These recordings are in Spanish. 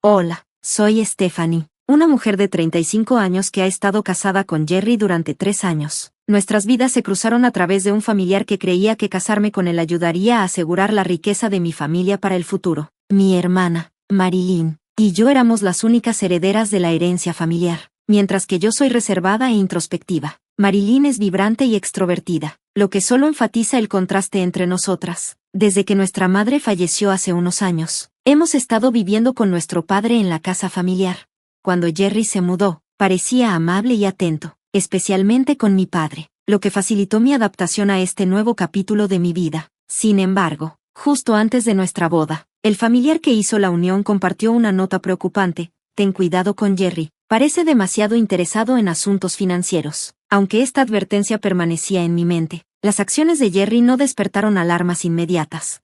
Hola, soy Stephanie, una mujer de 35 años que ha estado casada con Jerry durante 3 años. Nuestras vidas se cruzaron a través de un familiar que creía que casarme con él ayudaría a asegurar la riqueza de mi familia para el futuro. Mi hermana, Marilyn, y yo éramos las únicas herederas de la herencia familiar, mientras que yo soy reservada e introspectiva. Marilyn es vibrante y extrovertida, lo que solo enfatiza el contraste entre nosotras. Desde que nuestra madre falleció hace unos años, hemos estado viviendo con nuestro padre en la casa familiar. Cuando Jerry se mudó, parecía amable y atento, especialmente con mi padre, lo que facilitó mi adaptación a este nuevo capítulo de mi vida. Sin embargo, justo antes de nuestra boda, el familiar que hizo la unión compartió una nota preocupante: ten cuidado con Jerry, parece demasiado interesado en asuntos financieros. Aunque esta advertencia permanecía en mi mente, las acciones de Jerry no despertaron alarmas inmediatas.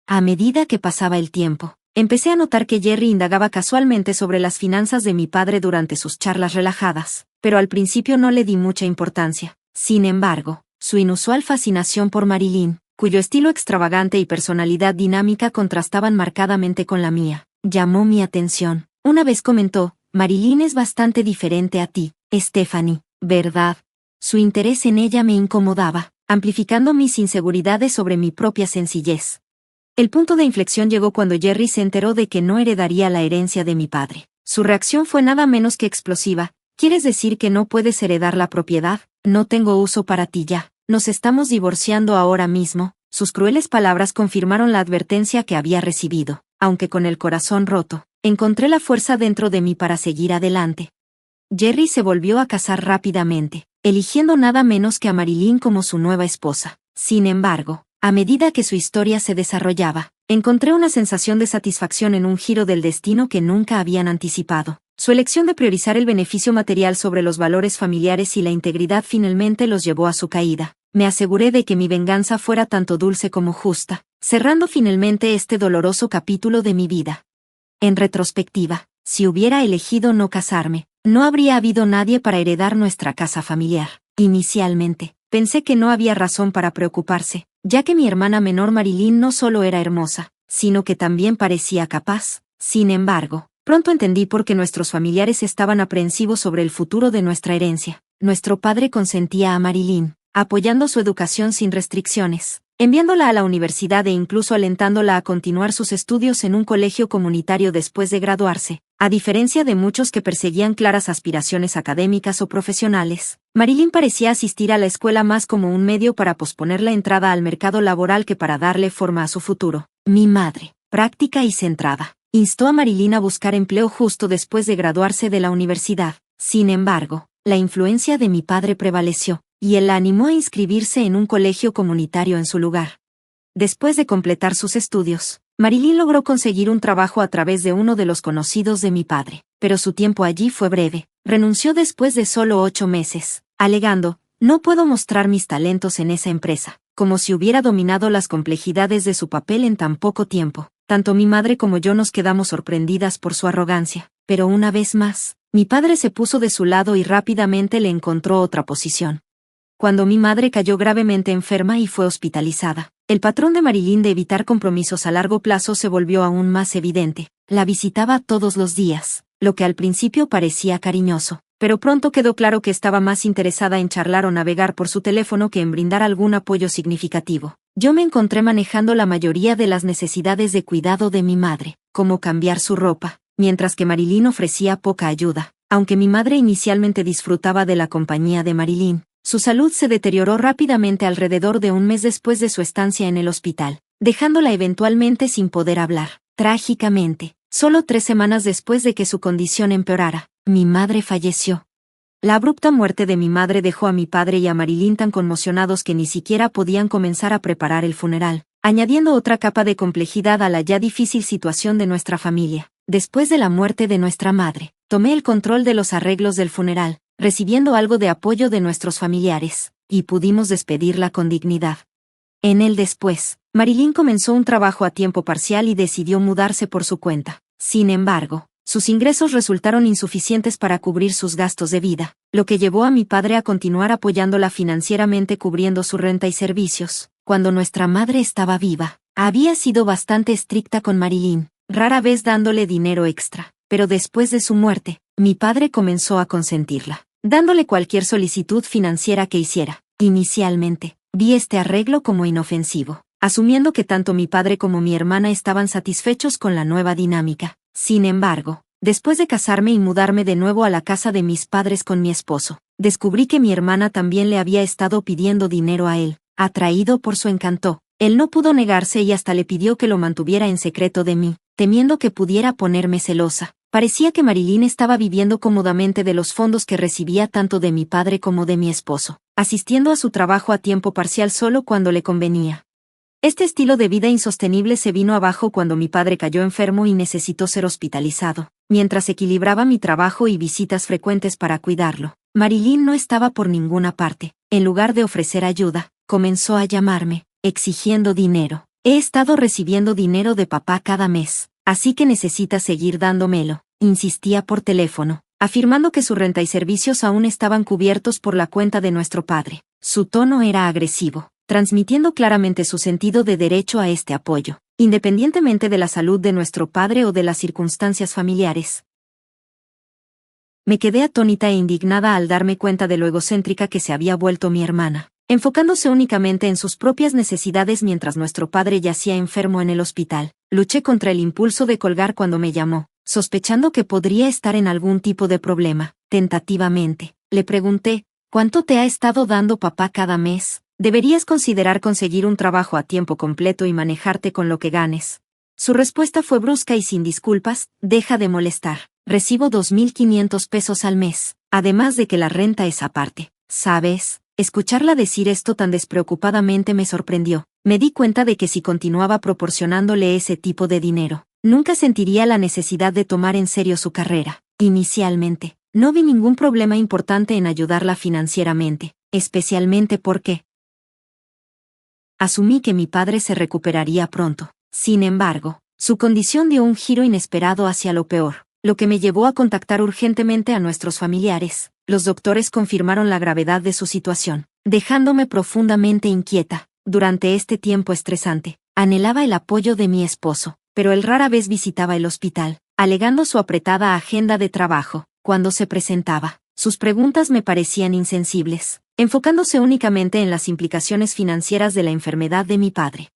A medida que pasaba el tiempo, empecé a notar que Jerry indagaba casualmente sobre las finanzas de mi padre durante sus charlas relajadas, pero al principio no le di mucha importancia. Sin embargo, su inusual fascinación por Marilyn, cuyo estilo extravagante y personalidad dinámica contrastaban marcadamente con la mía, llamó mi atención. Una vez comentó: Marilyn es bastante diferente a ti, Stephanie, ¿verdad? Su interés en ella me incomodaba, amplificando mis inseguridades sobre mi propia sencillez. El punto de inflexión llegó cuando Jerry se enteró de que no heredaría la herencia de mi padre. Su reacción fue nada menos que explosiva. ¿Quieres decir que no puedes heredar la propiedad? No tengo uso para ti ya. Nos estamos divorciando ahora mismo. Sus crueles palabras confirmaron la advertencia que había recibido. Aunque con el corazón roto, encontré la fuerza dentro de mí para seguir adelante. Jerry se volvió a casar rápidamente, eligiendo nada menos que a Marilyn como su nueva esposa. Sin embargo, a medida que su historia se desarrollaba, encontré una sensación de satisfacción en un giro del destino que nunca habían anticipado. Su elección de priorizar el beneficio material sobre los valores familiares y la integridad finalmente los llevó a su caída. Me aseguré de que mi venganza fuera tanto dulce como justa, cerrando finalmente este doloroso capítulo de mi vida. En retrospectiva, si hubiera elegido no casarme, no habría habido nadie para heredar nuestra casa familiar. Inicialmente, pensé que no había razón para preocuparse, ya que mi hermana menor Marilyn no solo era hermosa, sino que también parecía capaz. Sin embargo, pronto entendí por qué nuestros familiares estaban aprensivos sobre el futuro de nuestra herencia. Nuestro padre consentía a Marilyn, apoyando su educación sin restricciones, enviándola a la universidad e incluso alentándola a continuar sus estudios en un colegio comunitario después de graduarse. A diferencia de muchos que perseguían claras aspiraciones académicas o profesionales, Marilyn parecía asistir a la escuela más como un medio para posponer la entrada al mercado laboral que para darle forma a su futuro. Mi madre, práctica y centrada, instó a Marilyn a buscar empleo justo después de graduarse de la universidad. Sin embargo, la influencia de mi padre prevaleció, y él la animó a inscribirse en un colegio comunitario en su lugar. Después de completar sus estudios, Marilyn logró conseguir un trabajo a través de uno de los conocidos de mi padre, pero su tiempo allí fue breve. Renunció después de solo 8 meses, alegando: no puedo mostrar mis talentos en esa empresa, como si hubiera dominado las complejidades de su papel en tan poco tiempo. Tanto mi madre como yo nos quedamos sorprendidas por su arrogancia, pero una vez más, mi padre se puso de su lado y rápidamente le encontró otra posición. Cuando mi madre cayó gravemente enferma y fue hospitalizada, el patrón de Marilyn de evitar compromisos a largo plazo se volvió aún más evidente. La visitaba todos los días, lo que al principio parecía cariñoso, pero pronto quedó claro que estaba más interesada en charlar o navegar por su teléfono que en brindar algún apoyo significativo. Yo me encontré manejando la mayoría de las necesidades de cuidado de mi madre, como cambiar su ropa, mientras que Marilyn ofrecía poca ayuda. Aunque mi madre inicialmente disfrutaba de la compañía de Marilyn, su salud se deterioró rápidamente alrededor de un mes después de su estancia en el hospital, dejándola eventualmente sin poder hablar. Trágicamente, solo 3 semanas después de que su condición empeorara, mi madre falleció. La abrupta muerte de mi madre dejó a mi padre y a Marilyn tan conmocionados que ni siquiera podían comenzar a preparar el funeral, añadiendo otra capa de complejidad a la ya difícil situación de nuestra familia. Después de la muerte de nuestra madre, tomé el control de los arreglos del funeral, recibiendo algo de apoyo de nuestros familiares, y pudimos despedirla con dignidad. En el después, Marilyn comenzó un trabajo a tiempo parcial y decidió mudarse por su cuenta. Sin embargo, sus ingresos resultaron insuficientes para cubrir sus gastos de vida, lo que llevó a mi padre a continuar apoyándola financieramente cubriendo su renta y servicios. Cuando nuestra madre estaba viva, había sido bastante estricta con Marilyn, rara vez dándole dinero extra. pero después de su muerte, mi padre comenzó a consentirla, dándole cualquier solicitud financiera que hiciera. Inicialmente, vi este arreglo como inofensivo, asumiendo que tanto mi padre como mi hermana estaban satisfechos con la nueva dinámica. Sin embargo, después de casarme y mudarme de nuevo a la casa de mis padres con mi esposo, descubrí que mi hermana también le había estado pidiendo dinero a él. Atraído por su encanto, él no pudo negarse y hasta le pidió que lo mantuviera en secreto de mí, temiendo que pudiera ponerme celosa. Parecía que Marilyn estaba viviendo cómodamente de los fondos que recibía tanto de mi padre como de mi esposo, asistiendo a su trabajo a tiempo parcial solo cuando le convenía. Este estilo de vida insostenible se vino abajo cuando mi padre cayó enfermo y necesitó ser hospitalizado. Mientras equilibraba mi trabajo y visitas frecuentes para cuidarlo, Marilyn no estaba por ninguna parte. En lugar de ofrecer ayuda, comenzó a llamarme, exigiendo dinero. He estado recibiendo dinero de papá cada mes, así que necesitas seguir dándomelo, insistía por teléfono, afirmando que su renta y servicios aún estaban cubiertos por la cuenta de nuestro padre. Su tono era agresivo, transmitiendo claramente su sentido de derecho a este apoyo, independientemente de la salud de nuestro padre o de las circunstancias familiares. Me quedé atónita e indignada al darme cuenta de lo egocéntrica que se había vuelto mi hermana, enfocándose únicamente en sus propias necesidades mientras nuestro padre yacía enfermo en el hospital. Luché contra el impulso de colgar cuando me llamó, sospechando que podría estar en algún tipo de problema. Tentativamente, le pregunté, ¿cuánto te ha estado dando papá cada mes? Deberías considerar conseguir un trabajo a tiempo completo y manejarte con lo que ganes. Su respuesta fue brusca y sin disculpas: deja de molestar. Recibo 2.500 pesos al mes, además de que la renta es aparte. ¿Sabes? Escucharla decir esto tan despreocupadamente me sorprendió. Me di cuenta de que si continuaba proporcionándole ese tipo de dinero, nunca sentiría la necesidad de tomar en serio su carrera. Inicialmente, no vi ningún problema importante en ayudarla financieramente, especialmente porque asumí que mi padre se recuperaría pronto. Sin embargo, su condición dio un giro inesperado hacia lo peor, lo que me llevó a contactar urgentemente a nuestros familiares. Los doctores confirmaron la gravedad de su situación, dejándome profundamente inquieta. Durante este tiempo estresante, anhelaba el apoyo de mi esposo, pero él rara vez visitaba el hospital, alegando su apretada agenda de trabajo. Cuando se presentaba, sus preguntas me parecían insensibles, enfocándose únicamente en las implicaciones financieras de la enfermedad de mi padre.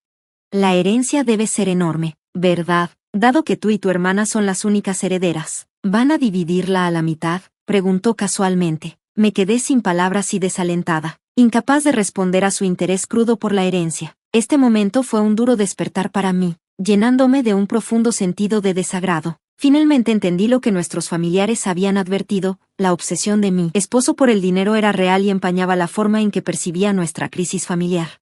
La herencia debe ser enorme, ¿verdad? Dado que tú y tu hermana son las únicas herederas, ¿van a dividirla a la mitad?, preguntó casualmente. Me quedé sin palabras y desalentada, incapaz de responder a su interés crudo por la herencia. Este momento fue un duro despertar para mí, llenándome de un profundo sentido de desagrado. Finalmente entendí lo que nuestros familiares habían advertido: la obsesión de mi esposo por el dinero era real y empañaba la forma en que percibía nuestra crisis familiar.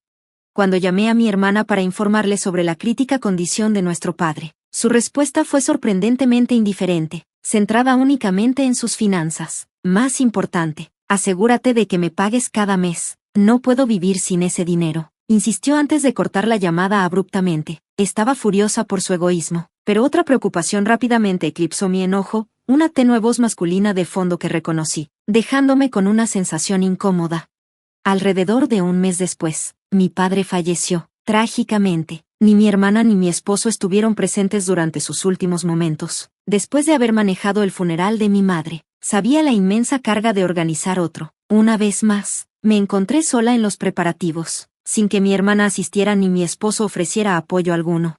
Cuando llamé a mi hermana para informarle sobre la crítica condición de nuestro padre, su respuesta fue sorprendentemente indiferente, centrada únicamente en sus finanzas. Más importante, asegúrate de que me pagues cada mes. No puedo vivir sin ese dinero, insistió antes de cortar la llamada abruptamente. Estaba furiosa por su egoísmo, pero otra preocupación rápidamente eclipsó mi enojo: una tenue voz masculina de fondo que reconocí, dejándome con una sensación incómoda. Alrededor de un mes después, mi padre falleció, trágicamente. Ni mi hermana ni mi esposo estuvieron presentes durante sus últimos momentos. Después de haber manejado el funeral de mi madre, sabía la inmensa carga de organizar otro. Una vez más, me encontré sola en los preparativos, sin que mi hermana asistiera ni mi esposo ofreciera apoyo alguno.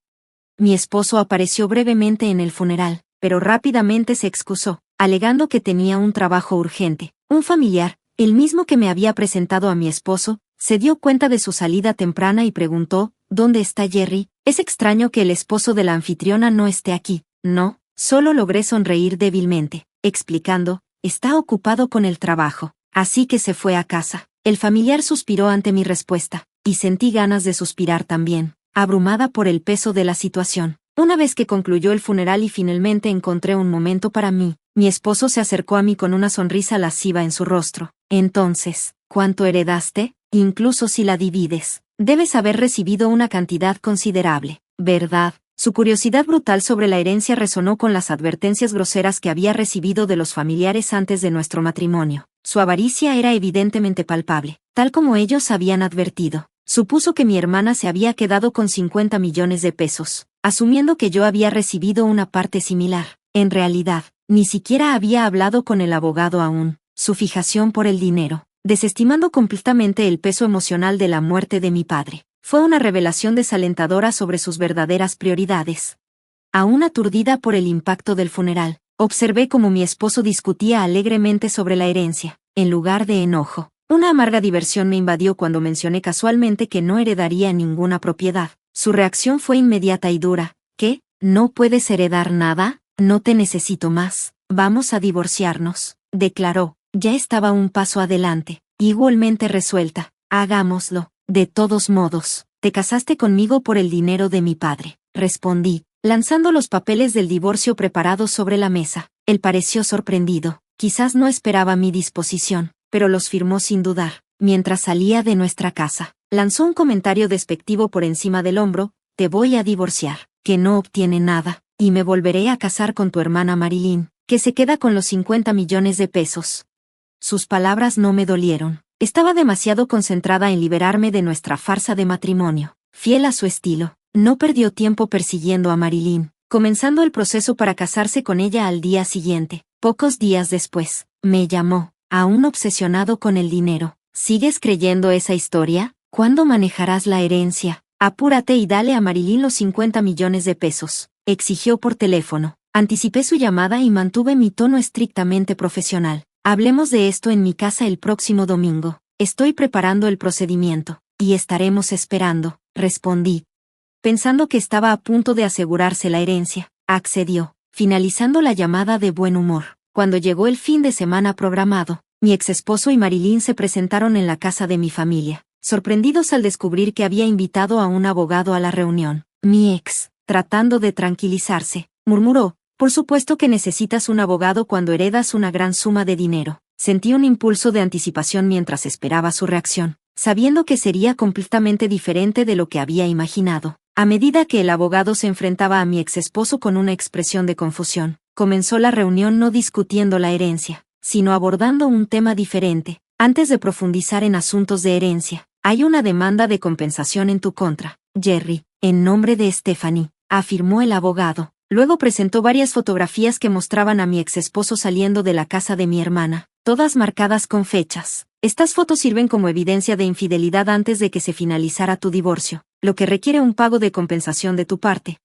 Mi esposo apareció brevemente en el funeral, pero rápidamente se excusó, alegando que tenía un trabajo urgente. Un familiar, el mismo que me había presentado a mi esposo, se dio cuenta de su salida temprana y preguntó: ¿dónde está Jerry? Es extraño que el esposo de la anfitriona no esté aquí. No, solo logré sonreír débilmente, explicando: está ocupado con el trabajo, así que se fue a casa. El familiar suspiró ante mi respuesta, y sentí ganas de suspirar también, abrumada por el peso de la situación. Una vez que concluyó el funeral y finalmente encontré un momento para mí, mi esposo se acercó a mí con una sonrisa lasciva en su rostro. Entonces, ¿cuánto heredaste? Incluso si la divides, debes haber recibido una cantidad considerable, ¿verdad? Su curiosidad brutal sobre la herencia resonó con las advertencias groseras que había recibido de los familiares antes de nuestro matrimonio. Su avaricia era evidentemente palpable, tal como ellos habían advertido. Supuso que mi hermana se había quedado con 50 millones de pesos, asumiendo que yo había recibido una parte similar. En realidad, ni siquiera había hablado con el abogado aún. Su fijación por el dinero, desestimando completamente el peso emocional de la muerte de mi padre, fue una revelación desalentadora sobre sus verdaderas prioridades. Aún aturdida por el impacto del funeral, observé cómo mi esposo discutía alegremente sobre la herencia, en lugar de enojo. Una amarga diversión me invadió cuando mencioné casualmente que no heredaría ninguna propiedad. Su reacción fue inmediata y dura. ¿Qué? ¿No puedes heredar nada? No te necesito más. Vamos a divorciarnos, declaró. Ya estaba un paso adelante, igualmente resuelta. Hagámoslo. De todos modos, te casaste conmigo por el dinero de mi padre, respondí, lanzando los papeles del divorcio preparados sobre la mesa. Él pareció sorprendido. Quizás no esperaba mi disposición, pero los firmó sin dudar. Mientras salía de nuestra casa, lanzó un comentario despectivo por encima del hombro: te voy a divorciar, que no obtiene nada, y me volveré a casar con tu hermana Marilyn, que se queda con los 50 millones de pesos. Sus palabras no me dolieron. Estaba demasiado concentrada en liberarme de nuestra farsa de matrimonio. Fiel a su estilo, no perdió tiempo persiguiendo a Marilyn, comenzando el proceso para casarse con ella al día siguiente. Pocos días después, me llamó, aún obsesionado con el dinero. ¿Sigues creyendo esa historia? ¿Cuándo manejarás la herencia? Apúrate y dale a Marilyn los 50 millones de pesos, exigió por teléfono. Anticipé su llamada y mantuve mi tono estrictamente profesional. Hablemos de esto en mi casa el próximo domingo. Estoy preparando el procedimiento, y estaremos esperando, respondí. Pensando que estaba a punto de asegurarse la herencia, accedió, finalizando la llamada de buen humor. Cuando llegó el fin de semana programado, mi exesposo y Marilyn se presentaron en la casa de mi familia, sorprendidos al descubrir que había invitado a un abogado a la reunión. Mi ex, tratando de tranquilizarse, murmuró: por supuesto que necesitas un abogado cuando heredas una gran suma de dinero. Sentí un impulso de anticipación mientras esperaba su reacción, sabiendo que sería completamente diferente de lo que había imaginado. A medida que el abogado se enfrentaba a mi exesposo con una expresión de confusión, comenzó la reunión no discutiendo la herencia, sino abordando un tema diferente. Antes de profundizar en asuntos de herencia, hay una demanda de compensación en tu contra, Jerry, en nombre de Stephanie, afirmó el abogado. Luego presentó varias fotografías que mostraban a mi exesposo saliendo de la casa de mi hermana, todas marcadas con fechas. Estas fotos sirven como evidencia de infidelidad antes de que se finalizara tu divorcio, lo que requiere un pago de compensación de tu parte.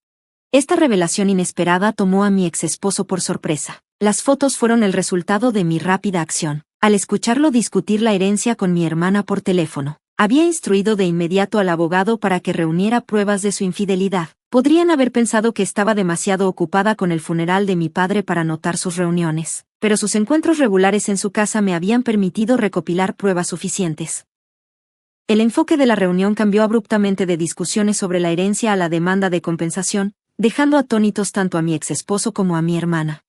Esta revelación inesperada tomó a mi exesposo por sorpresa. Las fotos fueron el resultado de mi rápida acción. Al escucharlo discutir la herencia con mi hermana por teléfono, había instruido de inmediato al abogado para que reuniera pruebas de su infidelidad. Podrían haber pensado que estaba demasiado ocupada con el funeral de mi padre para notar sus reuniones, pero sus encuentros regulares en su casa me habían permitido recopilar pruebas suficientes. El enfoque de la reunión cambió abruptamente de discusiones sobre la herencia a la demanda de compensación, dejando atónitos tanto a mi exesposo como a mi hermana.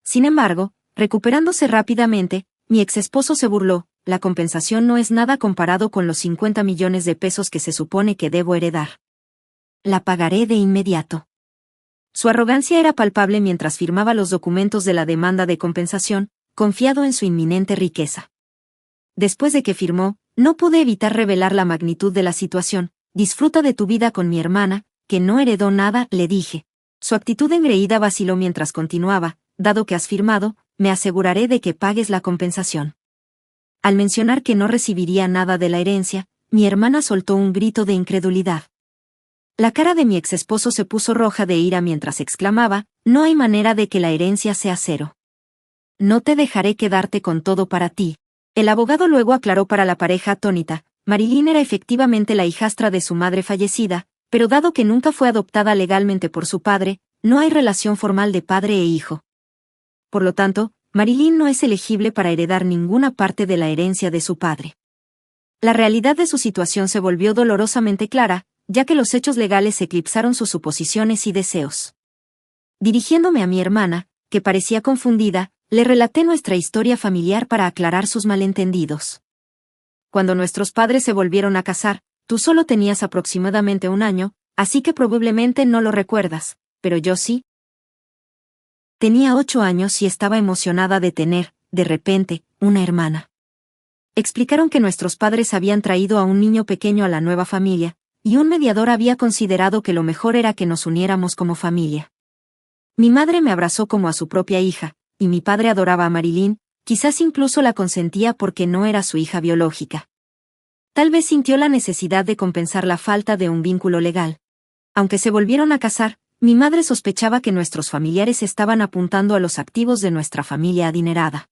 Sin embargo, recuperándose rápidamente, mi exesposo se burló: la compensación no es nada comparado con los 50 millones de pesos que se supone que debo heredar. La pagaré de inmediato. Su arrogancia era palpable mientras firmaba los documentos de la demanda de compensación, confiado en su inminente riqueza. Después de que firmó, no pude evitar revelar la magnitud de la situación. Disfruta de tu vida con mi hermana, que no heredó nada, le dije. Su actitud engreída vaciló mientras continuaba: dado que has firmado, me aseguraré de que pagues la compensación. Al mencionar que no recibiría nada de la herencia, mi hermana soltó un grito de incredulidad. La cara de mi exesposo se puso roja de ira mientras exclamaba: no hay manera de que la herencia sea cero. No te dejaré quedarte con todo para ti. El abogado luego aclaró para la pareja atónita: Marilyn era efectivamente la hijastra de su madre fallecida, pero dado que nunca fue adoptada legalmente por su padre, no hay relación formal de padre e hijo. Por lo tanto, Marilyn no es elegible para heredar ninguna parte de la herencia de su padre. La realidad de su situación se volvió dolorosamente clara, ya que los hechos legales eclipsaron sus suposiciones y deseos. Dirigiéndome a mi hermana, que parecía confundida, le relaté nuestra historia familiar para aclarar sus malentendidos. Cuando nuestros padres se volvieron a casar, tú solo tenías aproximadamente 1 año, así que probablemente no lo recuerdas, pero yo sí. Tenía 8 años y estaba emocionada de tener, de repente, una hermana. Explicaron que nuestros padres habían traído a un niño pequeño a la nueva familia, y un mediador había considerado que lo mejor era que nos uniéramos como familia. Mi madre me abrazó como a su propia hija, y mi padre adoraba a Marilyn, quizás incluso la consentía porque no era su hija biológica. Tal vez sintió la necesidad de compensar la falta de un vínculo legal. Aunque se volvieron a casar, mi madre sospechaba que nuestros familiares estaban apuntando a los activos de nuestra familia adinerada.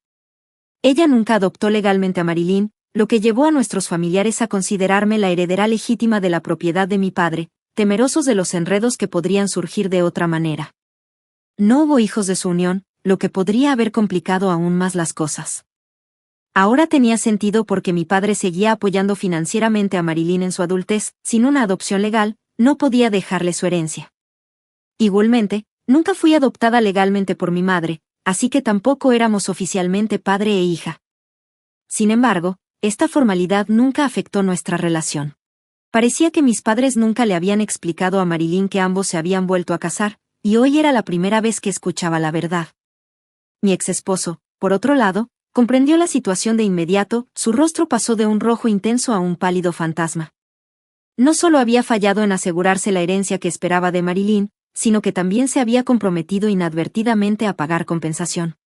Ella nunca adoptó legalmente a Marilyn, lo que llevó a nuestros familiares a considerarme la heredera legítima de la propiedad de mi padre, temerosos de los enredos que podrían surgir de otra manera. No hubo hijos de su unión, lo que podría haber complicado aún más las cosas. Ahora tenía sentido porque mi padre seguía apoyando financieramente a Marilyn en su adultez, sin una adopción legal, no podía dejarle su herencia. Igualmente, nunca fui adoptada legalmente por mi madre, así que tampoco éramos oficialmente padre e hija. Sin embargo, esta formalidad nunca afectó nuestra relación. Parecía que mis padres nunca le habían explicado a Marilyn que ambos se habían vuelto a casar, y hoy era la primera vez que escuchaba la verdad. Mi exesposo, por otro lado, comprendió la situación de inmediato, su rostro pasó de un rojo intenso a un pálido fantasma. No solo había fallado en asegurarse la herencia que esperaba de Marilyn, sino que también se había comprometido inadvertidamente a pagar compensación.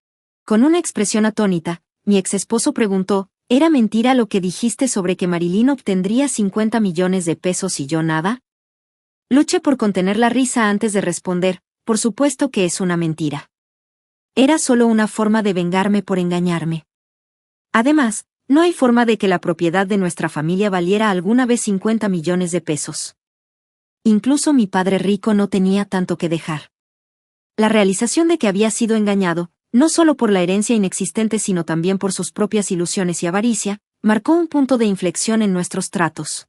Con una expresión atónita, mi exesposo preguntó, ¿era mentira lo que dijiste sobre que Marilyn obtendría 50 millones de pesos y yo nada? Luché por contener la risa antes de responder, por supuesto que es una mentira. Era solo una forma de vengarme por engañarme. Además, no hay forma de que la propiedad de nuestra familia valiera alguna vez 50 millones de pesos. Incluso mi padre rico no tenía tanto que dejar. La realización de que había sido engañado, no solo por la herencia inexistente sino también por sus propias ilusiones y avaricia, marcó un punto de inflexión en nuestros tratos.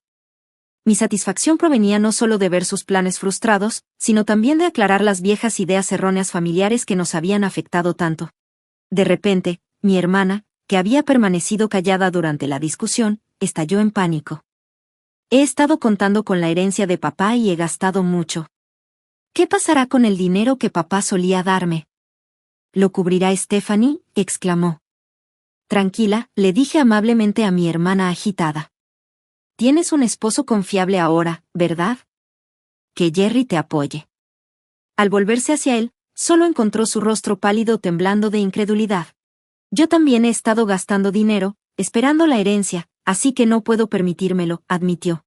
Mi satisfacción provenía no solo de ver sus planes frustrados, sino también de aclarar las viejas ideas erróneas familiares que nos habían afectado tanto. De repente, mi hermana, que había permanecido callada durante la discusión, estalló en pánico. He estado contando con la herencia de papá y he gastado mucho. ¿Qué pasará con el dinero que papá solía darme? ¿Lo cubrirá Stephanie?, exclamó. Tranquila, le dije amablemente a mi hermana agitada. Tienes un esposo confiable ahora, ¿verdad? Que Jerry te apoye. Al volverse hacia él, solo encontró su rostro pálido temblando de incredulidad. Yo también he estado gastando dinero, esperando la herencia, así que no puedo permitírmelo, admitió.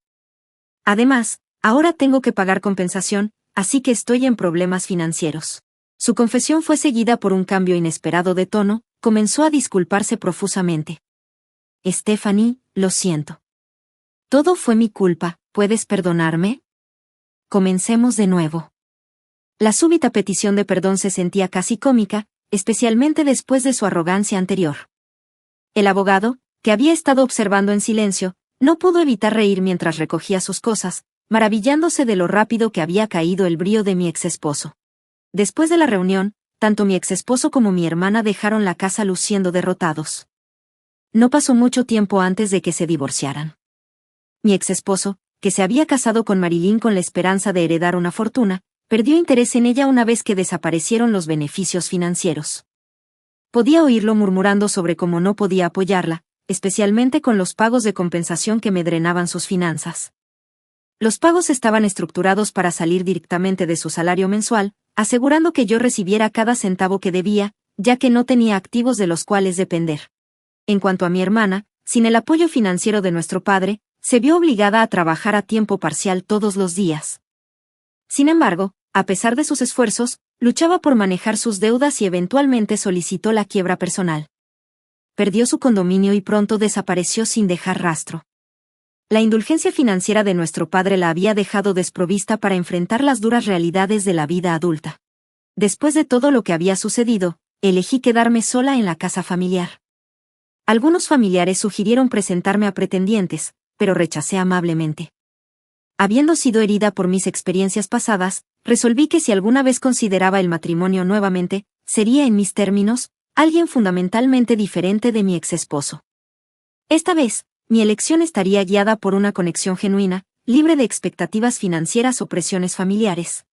Además, ahora tengo que pagar compensación, así que estoy en problemas financieros. Su confesión fue seguida por un cambio inesperado de tono, comenzó a disculparse profusamente. Stephanie, lo siento. Todo fue mi culpa, ¿puedes perdonarme? Comencemos de nuevo. La súbita petición de perdón se sentía casi cómica, especialmente después de su arrogancia anterior. El abogado, que había estado observando en silencio, no pudo evitar reír mientras recogía sus cosas, maravillándose de lo rápido que había caído el brío de mi exesposo. Después de la reunión, tanto mi exesposo como mi hermana dejaron la casa luciendo derrotados. No pasó mucho tiempo antes de que se divorciaran. Mi exesposo, que se había casado con Marilyn con la esperanza de heredar una fortuna, perdió interés en ella una vez que desaparecieron los beneficios financieros. Podía oírlo murmurando sobre cómo no podía apoyarla, especialmente con los pagos de compensación que me drenaban sus finanzas. Los pagos estaban estructurados para salir directamente de su salario mensual, asegurando que yo recibiera cada centavo que debía, ya que no tenía activos de los cuales depender. En cuanto a mi hermana, sin el apoyo financiero de nuestro padre, se vio obligada a trabajar a tiempo parcial todos los días. Sin embargo, a pesar de sus esfuerzos, luchaba por manejar sus deudas y eventualmente solicitó la quiebra personal. Perdió su condominio y pronto desapareció sin dejar rastro. La indulgencia financiera de nuestro padre la había dejado desprovista para enfrentar las duras realidades de la vida adulta. Después de todo lo que había sucedido, elegí quedarme sola en la casa familiar. Algunos familiares sugirieron presentarme a pretendientes, pero rechacé amablemente. Habiendo sido herida por mis experiencias pasadas, resolví que si alguna vez consideraba el matrimonio nuevamente, sería en mis términos, alguien fundamentalmente diferente de mi exesposo. Esta vez, mi elección estaría guiada por una conexión genuina, libre de expectativas financieras o presiones familiares.